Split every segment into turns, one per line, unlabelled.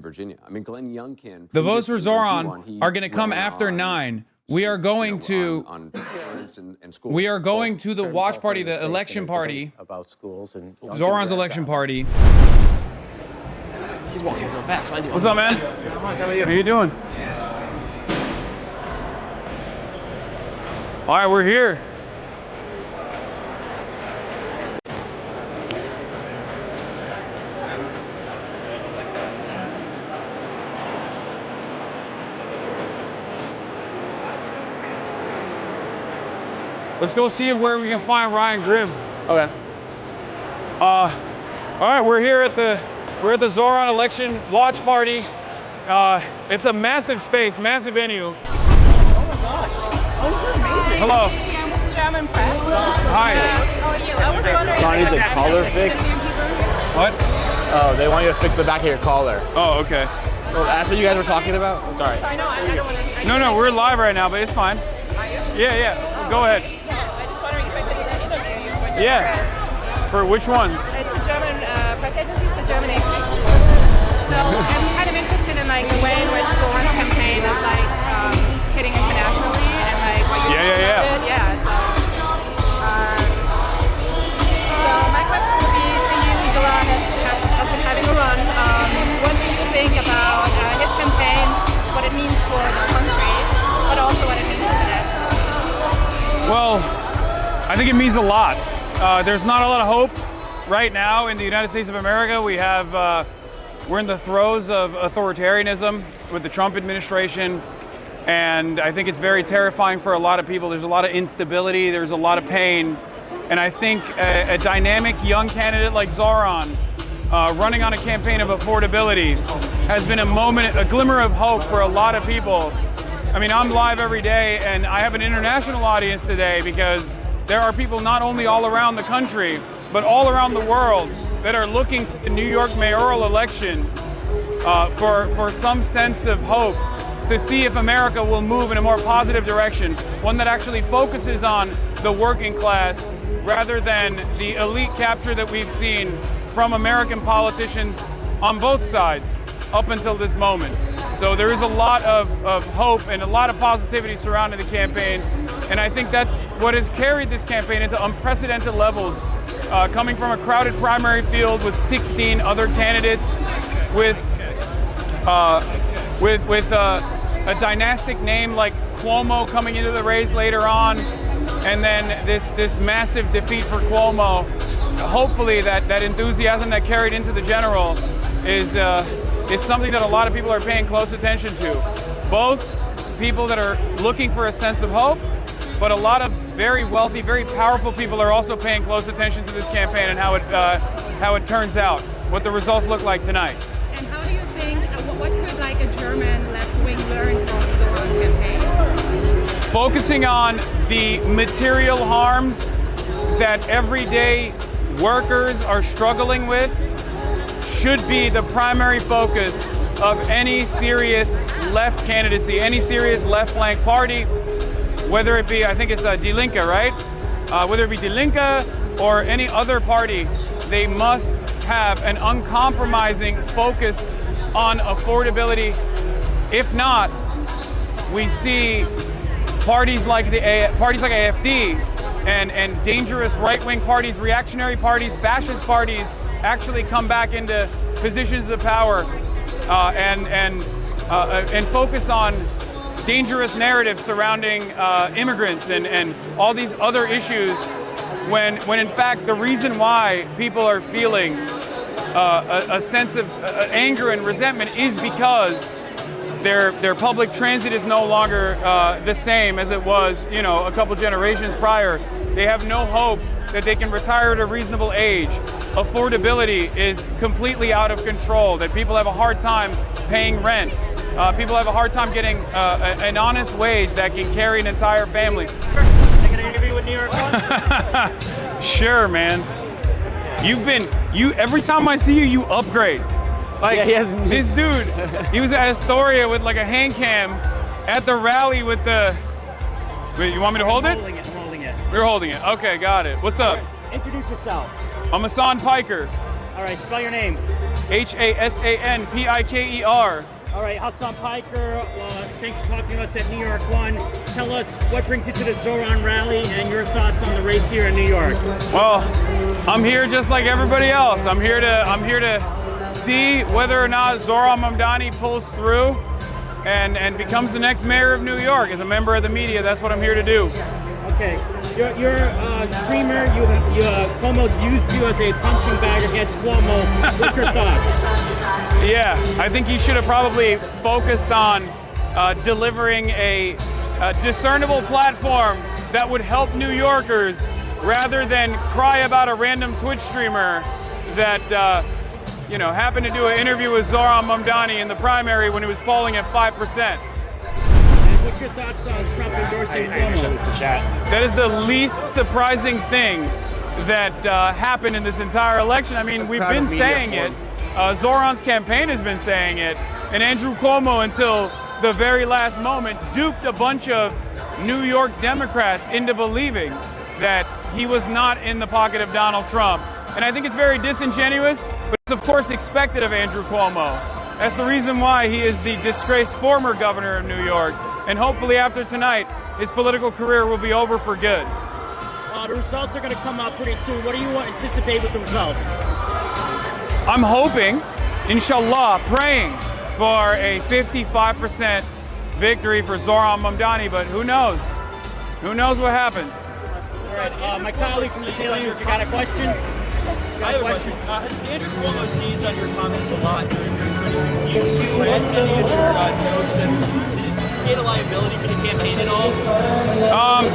Virginia. I mean, Glenn Youngkin.
The votes for Zohran are going to come after 9. We are going to the watch party, the election party,
about schools and
Zohran's election party.
He's walking so fast. Why is he walking
What's up, man?
How are you?
How you doing? All right, we're here. Let's go see where we can find Ryan Grimm.
Okay.
All right, we're here at the Zohran election watch party. It's a massive space, massive venue.
Oh my gosh. Oh, this is amazing.
Hello.
I'm with the German press.
Hi.
How are you? I was wondering.
Son needs a collar fix.
What?
Oh, they want you to fix the back of your collar.
Oh, okay.
Well, that's what you guys were talking about? Sorry.
I know, I don't want to.
No, we're live right now, but it's fine.
Are you?
Yeah. Go ahead.
I just wondering if I could interview you for German
Yeah.
press.
For which one?
It's the German press agency, it's the German AP. So I'm kind of interested in like the way in which Zohran's campaign is like hitting internationally and like what you
Yeah.
Yeah. So my question would be to you, Zohran has been having a run. What do you think about his campaign, what it means for the country, but also what it means internationally?
Well, I think it means a lot. There's not a lot of hope right now in the United States of America. We're in the throes of authoritarianism with the Trump administration, and I think it's very terrifying for a lot of people. There's a lot of instability, there's a lot of pain, and I think a dynamic young candidate like Zohran running on a campaign of affordability has been a glimmer of hope for a lot of people. I mean, I'm live every day, and I have an international audience today because there are people not only all around the country, but all around the world that are looking to the New York mayoral election for some sense of hope to see if America will move in a more positive direction, one that actually focuses on the working class rather than the elite capture that we've seen from American politicians on both sides up until this moment. So there is a lot of hope and a lot of positivity surrounding the campaign, and I think that's what has carried this campaign into unprecedented levels, coming from a crowded primary field with 16 other candidates, with a dynastic name like Cuomo coming into the race later on, and then this massive defeat for Cuomo. Hopefully that enthusiasm that carried into the general is something that a lot of people are paying close attention to. Both people that are looking for a sense of hope, but a lot of very wealthy, very powerful people are also paying close attention to this campaign and how it turns out, what the results look like tonight.
And how do you think, what could like a German left wing learn from Zohran's campaign?
Focusing on the material harms that everyday workers are struggling with should be the primary focus of any serious left candidacy, any serious left flank party, whether it be, I think it's Die Linke, right? Whether it be Die Linke or any other party, they must have an uncompromising focus on affordability. If not, we see parties like AfD and dangerous right-wing parties, reactionary parties, fascist parties actually come back into positions of power and focus on dangerous narratives surrounding immigrants and all these other issues, when in fact the reason why people are feeling a sense of anger and resentment is because their public transit is no longer the same as it was, a couple generations prior. They have no hope that they can retire at a reasonable age. Affordability is completely out of control, that people have a hard time paying rent. People have a hard time getting an honest wage that can carry an entire family.
Taking an interview with New York One?
Sure, man. Every time I see you, you upgrade. Like,
Yeah,
this dude, he was at Astoria with like a hand cam at the rally with the... Wait, you want me to hold it?
I'm holding it.
You're holding it. Okay, got it. What's up?
Introduce yourself.
I'm Hasan Piker.
All right, spell your name.
HasanPiker.
All right, Hasan Piker, thanks for talking to us at New York One. Tell us what brings you to the Zohran rally and your thoughts on the race here in New York.
Well, I'm here just like everybody else. I'm here to see whether or not Zohran Mamdani pulls through and becomes the next mayor of New York. As a member of the media, that's what I'm here to do.
Okay, you're a streamer. Cuomo's used you as a punching bag against Cuomo. What's your thoughts?
Yeah, I think he should have probably focused on delivering a discernible platform that would help New Yorkers rather than cry about a random Twitch streamer that happened to do an interview with Zohran Mamdani in the primary when he was polling at 5%.
And what's your thoughts on Trump endorsing Cuomo?
That is the least surprising thing that happened in this entire election. I mean, we've been saying it. Zohran's campaign has been saying it, and Andrew Cuomo, until the very last moment, duped a bunch of New York Democrats into believing that he was not in the pocket of Donald Trump. And I think it's very disingenuous, but it's of course expected of Andrew Cuomo. That's the reason why he is the disgraced former governor of New York, and hopefully after tonight, his political career will be over for good.
The results are going to come out pretty soon. What do you anticipate with the results?
I'm hoping, inshallah, praying for a 55% victory for Zohran Mamdani, but who knows? Who knows what happens?
All right, my colleague from the Daily News, you got a question?
I have a question. Has Andrew Cuomo seized on your comments a lot during your Twitch streams? Do you read any of your jokes and did it create a liability for the campaign at all?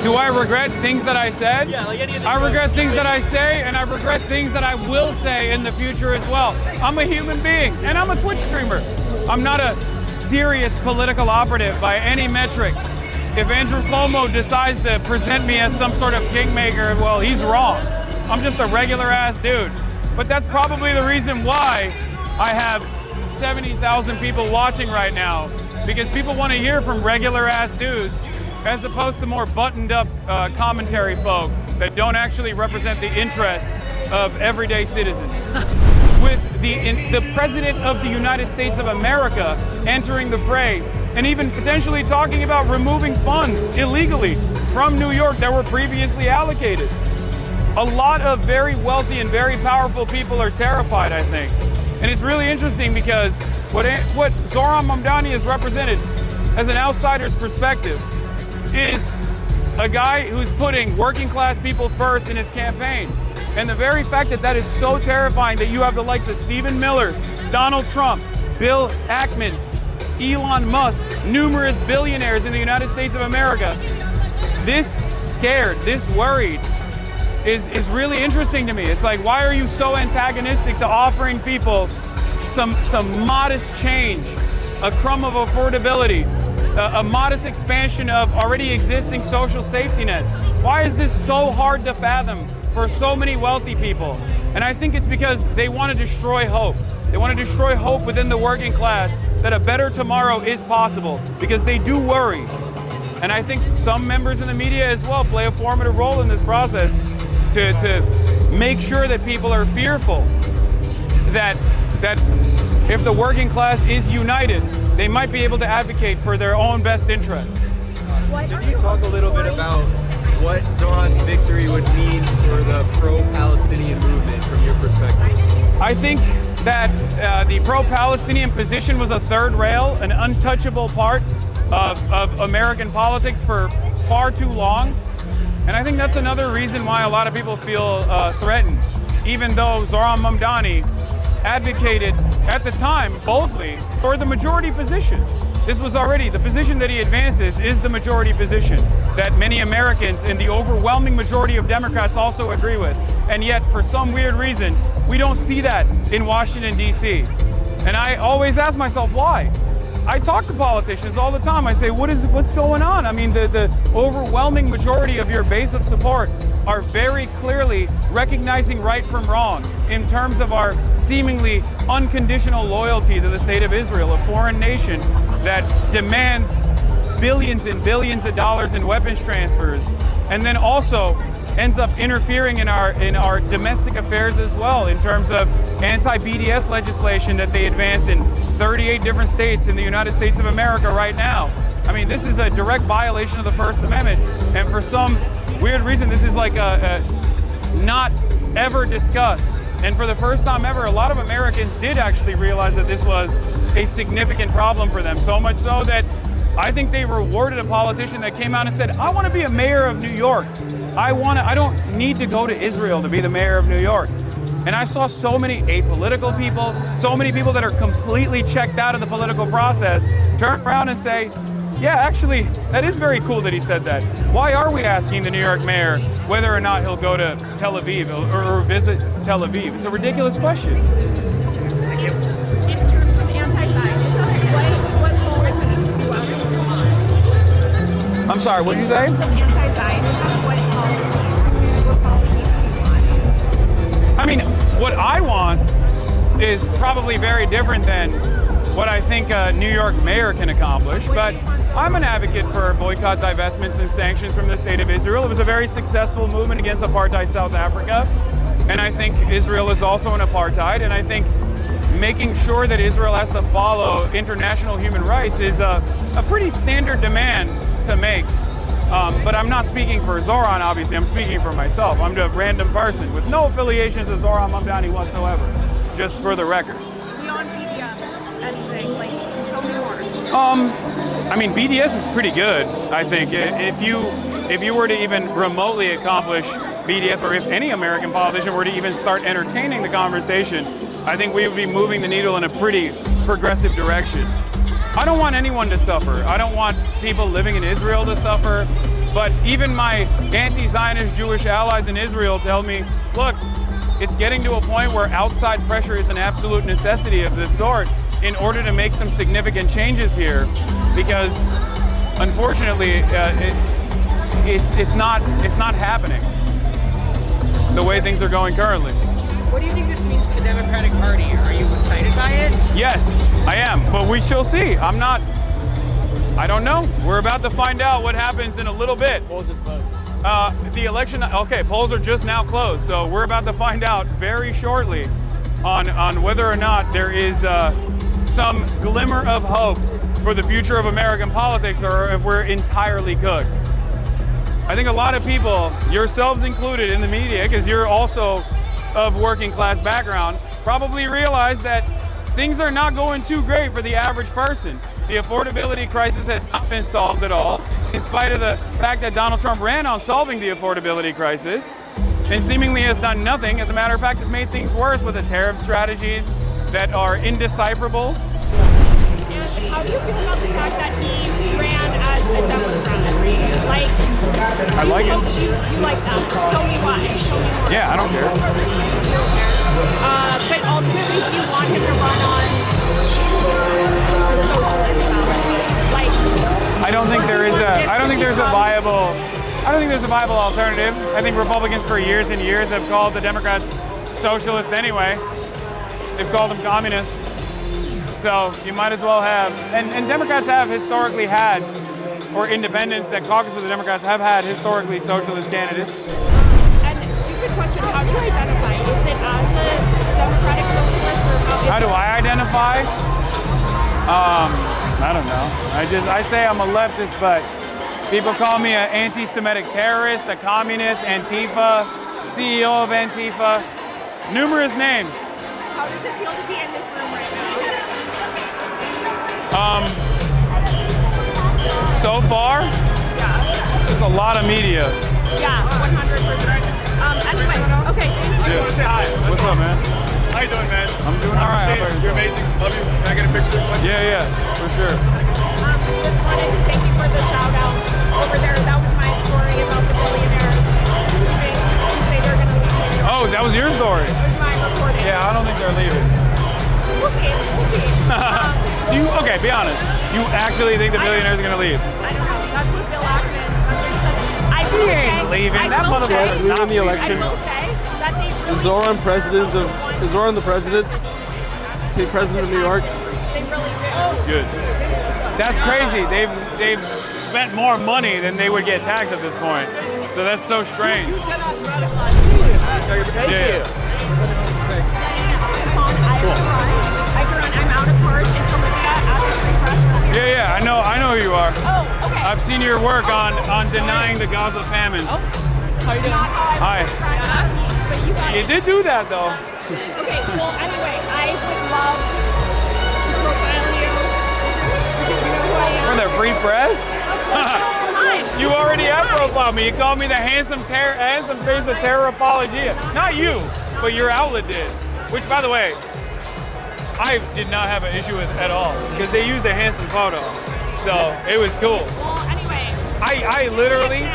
Do I regret things that I said?
Yeah, like any of the
I regret
jokes
things
you
that I
made.
say, and I regret things that I will say in the future as well. I'm a human being, and I'm a Twitch streamer. I'm not a serious political operative by any metric. If Andrew Cuomo decides to present me as some sort of kingmaker, well, he's wrong. I'm just a regular ass dude. But that's probably the reason why I have 70,000 people watching right now, because people want to hear from regular ass dudes as opposed to more buttoned up commentary folk that don't actually represent the interests of everyday citizens. With the President of the United States of America entering the fray and even potentially talking about removing funds illegally from New York that were previously allocated. A lot of very wealthy and very powerful people are terrified, I think. And it's really interesting because what Zohran Mamdani has represented as an outsider's perspective is a guy who's putting working class people first in his campaign. And the very fact that that is so terrifying that you have the likes of Stephen Miller, Donald Trump, Bill Ackman, Elon Musk, numerous billionaires in the United States of America, this scared, this worried, is really interesting to me. It's like, why are you so antagonistic to offering people some modest change, a crumb of affordability, a modest expansion of already existing social safety nets? Why is this so hard to fathom for so many wealthy people? And I think it's because they want to destroy hope. They want to destroy hope within the working class that a better tomorrow is possible, because they do worry. And I think some members in the media as well play a formative role in this process to make sure that people are fearful that if the working class is united, they might be able to advocate for their own best interests.
Could you talk a little bit about what Zohran's victory would mean for the pro-Palestinian movement from your perspective?
I think that the pro-Palestinian position was a third rail, an untouchable part of American politics for far too long. And I think that's another reason why a lot of people feel threatened, even though Zohran Mamdani advocated at the time boldly for the majority position. This was already, the position that he advances is the majority position that many Americans and the overwhelming majority of Democrats also agree with. And yet, for some weird reason, we don't see that in Washington, D.C. And I always ask myself, why? I talk to politicians all the time. I say, what's going on? I mean, the overwhelming majority of your base of support are very clearly recognizing right from wrong in terms of our seemingly unconditional loyalty to the state of Israel, a foreign nation that demands billions and billions of dollars in weapons transfers, and then also ends up interfering in our domestic affairs as well, in terms of anti-BDS legislation that they advance in 38 different states in the United States of America right now. I mean, this is a direct violation of the First Amendment, and for some weird reason, this is like not ever discussed. And for the first time ever, a lot of Americans did actually realize that this was a significant problem for them, so much so that I think they rewarded a politician that came out and said, I want to be a mayor of New York. I don't need to go to Israel to be the mayor of New York. And I saw so many apolitical people, so many people that are completely checked out of the political process, turn around and say, yeah, actually, that is very cool that he said that. Why are we asking the New York mayor whether or not he'll go to Tel Aviv or visit Tel Aviv? It's a ridiculous question.
Thank you. In terms of anti-Zionism, what role is it to
I'm sorry, what did you say?
In terms of anti-Zionism, what policies do you want?
I mean, what I want is probably very different than what I think a New York mayor can accomplish, but I'm an advocate for boycott, divestments, and sanctions from the state of Israel. It was a very successful movement against apartheid South Africa, and I think Israel is also an apartheid, and I think making sure that Israel has to follow international human rights is a pretty standard demand to make. But I'm not speaking for Zohran, obviously. I'm speaking for myself. I'm a random person with no affiliations to Zohran Mamdani whatsoever, just for the record.
Beyond BDS, anything, like, tell me more.
I mean, BDS is pretty good, I think. If you were to even remotely accomplish BDS, or if any American politician were to even start entertaining the conversation, I think we would be moving the needle in a pretty progressive direction. I don't want anyone to suffer. I don't want people living in Israel to suffer. But even my anti-Zionist Jewish allies in Israel tell me, look, it's getting to a point where outside pressure is an absolute necessity of this sort in order to make some significant changes here, because unfortunately it's not happening the way things are going currently.
What do you think this means for the Democratic Party? Are you excited by it?
Yes, I am, but we shall see. I don't know. We're about to find out what happens in a little bit.
Polls just closed.
The election, okay, polls are just now closed, so we're about to find out very shortly on whether or not there is some glimmer of hope for the future of American politics, or if we're entirely cooked. I think a lot of people, yourselves included in the media, because you're also of working class background, probably realize that things are not going too great for the average person. The affordability crisis has not been solved at all, in spite of the fact that Donald Trump ran on solving the affordability crisis and seemingly has done nothing. As a matter of fact, has made things worse with the tariff strategies that are indecipherable.
And how do you feel about the fact that he ran as a Democrat? Like,
I like it.
You like that? Show me why. Show me more.
Yeah, I don't care.
But ultimately, do you want him to run on the socialist ballot? Like,
I don't think there's a viable alternative. I think Republicans for years and years have called the Democrats socialists anyway. They've called them communists. So you might as well have, and Democrats have historically had, or independents that caucus with the Democrats have had historically socialist candidates.
And stupid question, how do you identify? Is it as a Democratic socialist, or
how do I identify? I don't know. I say I'm a leftist, but people call me an anti-Semitic terrorist, a communist, Antifa, CEO of Antifa, numerous names.
How does it feel to be in this room right now?
So far, there's a lot of media.
Yeah, 100%. Anyway, okay, thank you.
I want to say hi.
What's up, man?
How you doing, man?
I'm doing all right.
You're amazing. Love you. Can I get a picture?
Yeah, for sure.
Just wanted to thank you for the shout out over there. That was my story about the billionaires. You say they're going to leave.
Oh, that was your story?
It was my reporting.
Yeah, I don't think they're leaving.
We'll see.
Okay, be honest. You actually think the billionaires are going to leave?
I don't know. That's what Bill Ackman said.
He ain't leaving. That motherfucker's not
the election.
I will say that they really
Is Zohran the president? Is he president of New York?
They really do.
That's good. That's crazy. They've spent more money than they would get taxed at this point. So that's so strange. Yeah.
I'm out of court. It's Olivia at the Free Press.
Yeah, I know who you are.
Oh, okay.
I've seen your work on denying the Gaza famine.
Oh, how you doing?
Hi.
But you guys.
You did do that though.
Okay, well, anyway, I would love to profile you. You know who I am?
For the Free Press? You already have profiled me. You called me the handsome face of terror apologia. Not you, but your outlet did. Which, by the way, I did not have an issue with at all because they used a handsome photo. So it was cool.
Well, anyway.
I literally,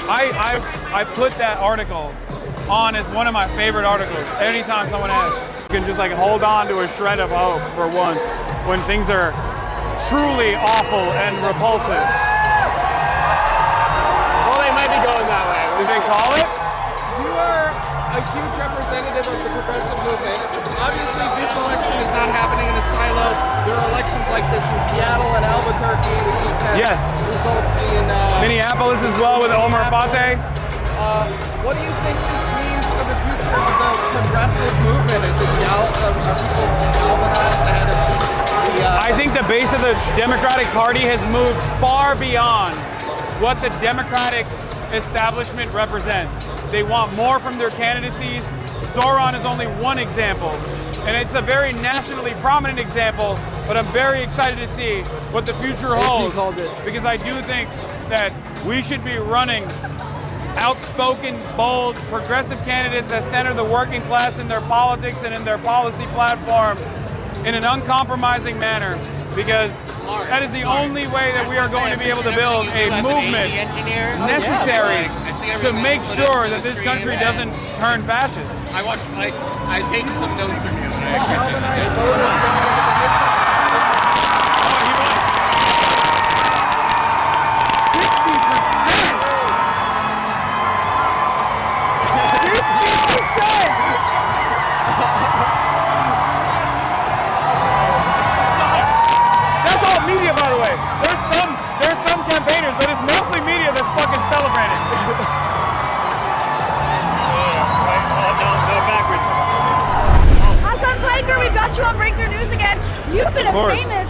I put that article on as one of my favorite articles anytime someone asks. You can just like hold on to a shred of hope for once when things are truly awful and repulsive.
Well, they might be going that way.
Did they call it?
You are a huge representative of the progressive movement. Obviously, this election is not happening in a silo. There are elections like this in Seattle and Albuquerque, which just had results in
Minneapolis as well with Omar Fateh.
What do you think this means for the future of the progressive movement? Is it are people galvanized ahead of the?
I think the base of the Democratic Party has moved far beyond what the Democratic establishment represents. They want more from their candidacies. Zohran is only one example, and it's a very nationally prominent example, but I'm very excited to see what the future holds, because I do think that we should be running outspoken, bold, progressive candidates that center the working class in their politics and in their policy platform in an uncompromising manner, because that is the only way that we are going to be able to build a movement necessary to make sure that this country doesn't turn fascist.
I take some notes from you.
That's all media, by the way. There's some campaigners, but it's mostly media that's fucking celebrating.
Hasan Piker, we've got you on Breakthrough News again. You've been a famous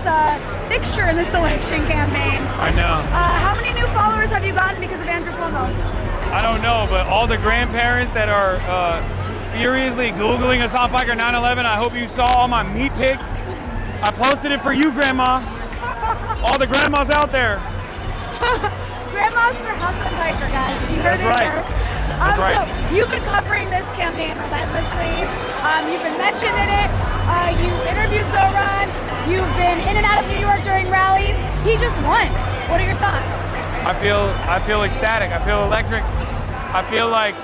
fixture in this election campaign.
I know.
How many new followers have you gotten because of Andrew Cuomo?
I don't know, but all the grandparents that are furiously Googling Hasan Piker 9/11, I hope you saw all my meat pics. I posted it for you, Grandma. All the grandmas out there.
Grandmas for Hasan Piker, guys. You heard
That's
it
right.
here.
That's right.
So you've been covering this campaign relentlessly. You've been mentioning it. You interviewed Zohran. You've been in and out of New York during rallies. He just won. What are your thoughts?
I feel ecstatic. I feel electric. I feel like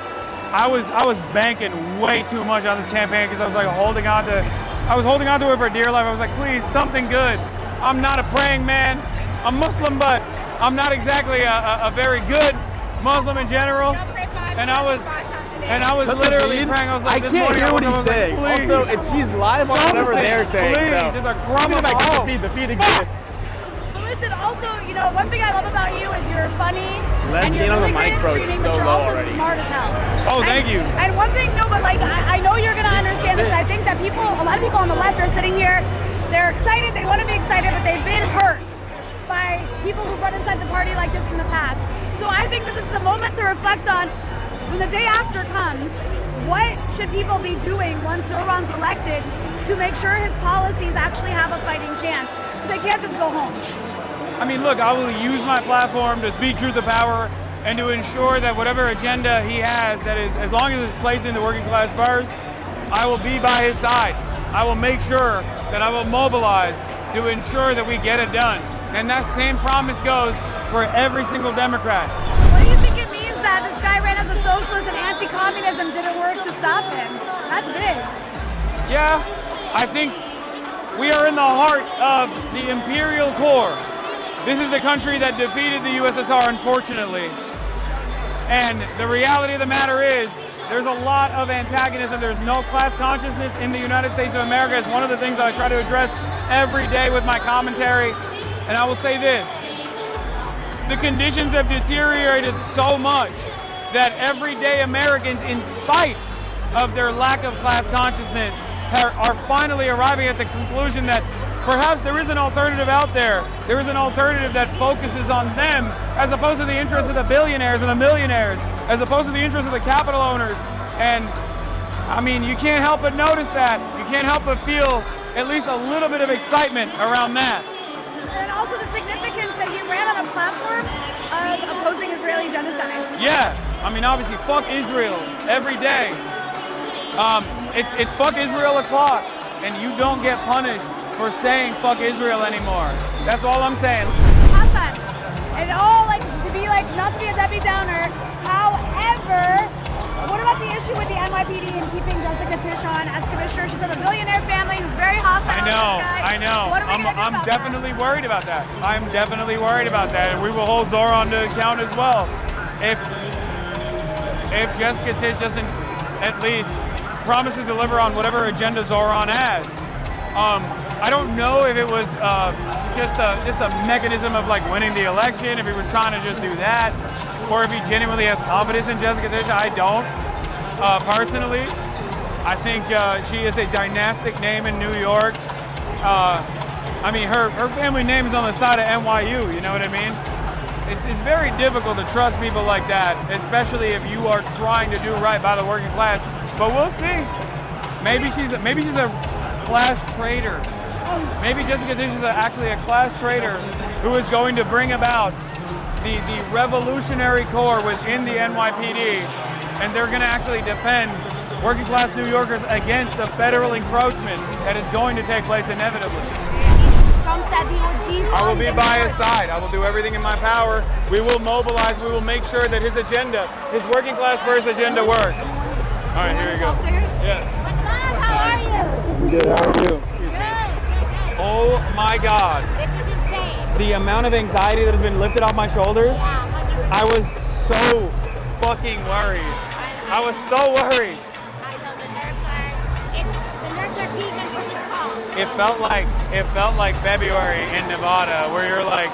I was banking way too much on this campaign because I was like holding on to it for dear life. I was like, please, something good. I'm not a praying man. I'm Muslim, but I'm not exactly a very good Muslim in general. And I was literally praying. I was like,
I can't hear what he's saying.
Like,
also, he's live on whatever they're saying.
Please,
So.
just a crumb of hope.
The feed exists.
Listen, also, one thing I love about you is you're funny.
Let's
and
get
you're
on the
really
mic,
great
bro.
at
It's
streaming,
so
but you're
low
also
already.
smart as hell.
Oh, thank you.
And one thing, I know you're gonna understand this. I think that a lot of people on the left are sitting here. They're excited. They want to be excited, but they've been hurt by people who've run inside the party like this in the past. So I think this is a moment to reflect on when the day after comes. What should people be doing once Zohran's elected to make sure his policies actually have a fighting chance? They can't just go home.
I mean, look, I will use my platform to speak truth to power and to ensure that whatever agenda he has, that is, as long as it's placing the working class first, I will be by his side. I will make sure that I will mobilize to ensure that we get it done. And that same promise goes for every single Democrat.
What do you think it means that this guy ran as a socialist and anti-communism didn't work to stop him? That's big.
Yeah, I think we are in the heart of the imperial core. This is the country that defeated the USSR, unfortunately. And the reality of the matter is, there's a lot of antagonism. There's no class consciousness in the United States of America. It's one of the things that I try to address every day with my commentary. And I will say this, the conditions have deteriorated so much that everyday Americans, in spite of their lack of class consciousness, are finally arriving at the conclusion that perhaps there is an alternative out there. There is an alternative that focuses on them as opposed to the interests of the billionaires and the millionaires, as opposed to the interests of the capital owners. And I mean, you can't help but notice that. You can't help but feel at least a little bit of excitement around that.
And also the significance that he ran on a platform of opposing Israeli genocide.
Yeah, I mean, obviously, fuck Israel every day. It's fuck Israel o'clock, and you don't get punished for saying fuck Israel anymore. That's all I'm saying.
Hasan, and all like to be like not to be a Debbie Downer. However, what about the issue with the NYPD and keeping Jessica Tisch on as commissioner? She's from a billionaire family who's very hostile.
I know.
What are we gonna do
I'm
about
definitely worried about that. I'm definitely worried about that, and we will hold Zohran to account as well. If Jessica Tisch doesn't at least promise to deliver on whatever agenda Zohran has. I don't know if it was just a mechanism of like winning the election, if he was trying to just do that, or if he genuinely has confidence in Jessica Tisch. I don't. Personally, I think she is a dynastic name in New York. I mean, her family name is on the side of NYU, you know what I mean? It's very difficult to trust people like that, especially if you are trying to do right by the working class. But we'll see. Maybe she's a class traitor. Maybe Jessica Tisch is actually a class traitor who is going to bring about the revolutionary core within the NYPD, and they're going to actually defend working class New Yorkers against the federal encroachment that is going to take place inevitably.
Trump said he will
I will be by his side. I will do everything in my power. We will mobilize. We will make sure that his agenda, his working class first agenda, works. All right, here you go. Yeah.
What's up? How are you?
Good. How are you? Excuse me. Oh my God.
This is insane.
The amount of anxiety that has been lifted off my shoulders. I was so fucking worried. I was so worried.
I know the nerves are peaking from the call.
It felt like February in Nevada, where you're like,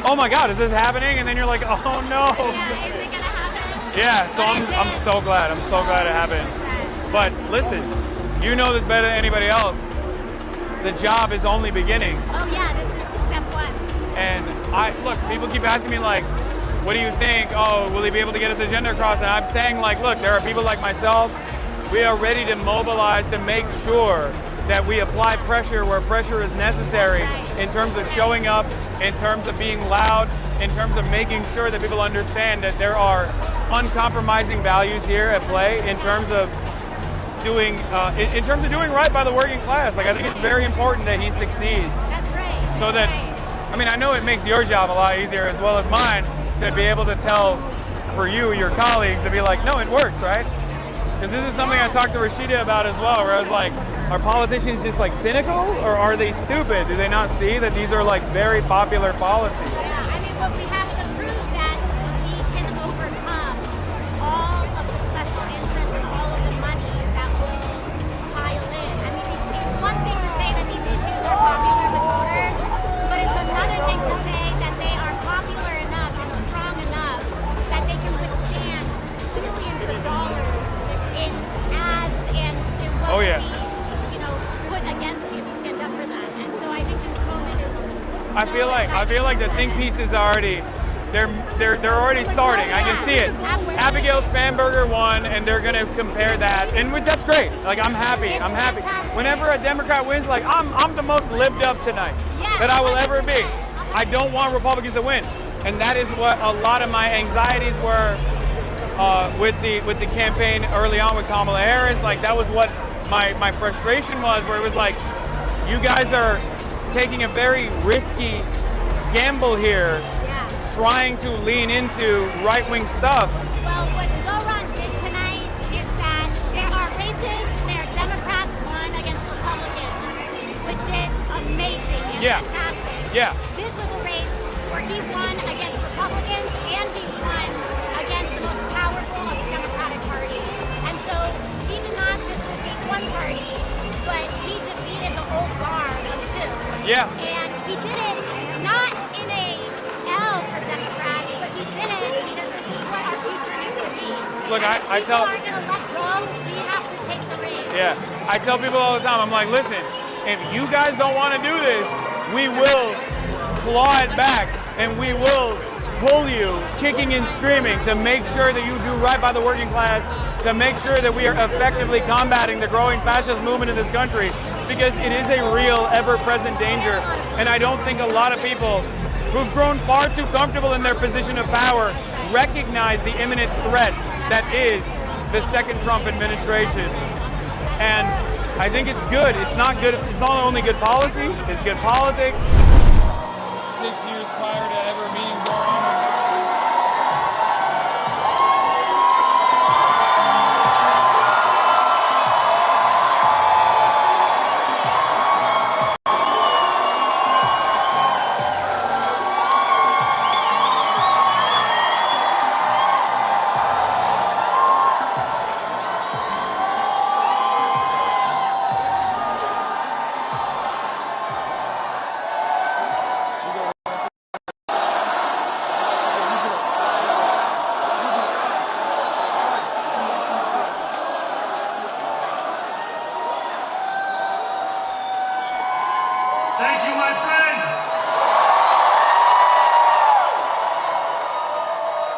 oh my God, is this happening? And then you're like, oh no.
Yeah, is it gonna happen?
Yeah, so I'm so glad. I'm so glad it happened. But listen, you know this better than anybody else. The job is only beginning.
Oh yeah, this is step one.
And look, people keep asking me like, what do you think? Oh, will he be able to get his agenda across? And I'm saying like, look, there are people like myself. We are ready to mobilize to make sure that we apply pressure where pressure is necessary in terms of showing up, in terms of being loud, in terms of making sure that people understand that there are uncompromising values here at play in terms of doing right by the working class. Like, I think it's very important that he succeeds.
That's right.
So that, I mean, I know it makes your job a lot easier as well as mine to be able to tell for you, your colleagues, to be like, no, it works, right? Because this is something I talked to Rashida about as well, where I was like, are politicians just like cynical, or are they stupid? Do they not see that these are like very popular policies?
Yeah, I mean, but we have to prove that we can overcome all of the special interests and all of the money that will pile in. I mean, it's one thing to say that these issues are popular with voters, but it's another thing to say that they are popular enough and strong enough that they can withstand billions of dollars in ads and in what put against you if you stand up for that. And so I think this moment is
I feel like the think pieces are already they're already starting. I can see it. Abigail Spanberger won, and they're gonna compare that, and that's great. Like, I'm happy. Whenever a Democrat wins, like I'm the most lived up tonight that I will ever be. I don't want Republicans to win, and that is what a lot of my anxieties were with the campaign early on with Kamala Harris. Like, that was what my frustration was, where it was like, you guys are taking a very risky gamble here, trying to lean into right-wing stuff.
Well, what Zohran did tonight is that there are races where Democrats won against Republicans, which is amazing and fantastic.
Yeah.
This was a race where he won against Republicans and he won against the most powerful of the Democratic Party. And so he did not just defeat one party, but he defeated the old guard of two.
Yeah.
And he did it not in a L for Democrats, but he did it because this is what our future needs to be.
Look, I
People
tell.
aren't gonna let go. We have to take the reins.
Yeah, I tell people all the time. I'm like, listen, if you guys don't want to do this, we will claw it back, and we will pull you, kicking and screaming, to make sure that you do right by the working class, to make sure that we are effectively combating the growing fascist movement in this country, because it is a real, ever-present danger. And I don't think a lot of people who've grown far too comfortable in their position of power recognize the imminent threat that is the second Trump administration. And I think it's good. It's not good. It's not only good policy, it's good politics. 6 years prior to ever meeting Zohran.
Thank you, my friends.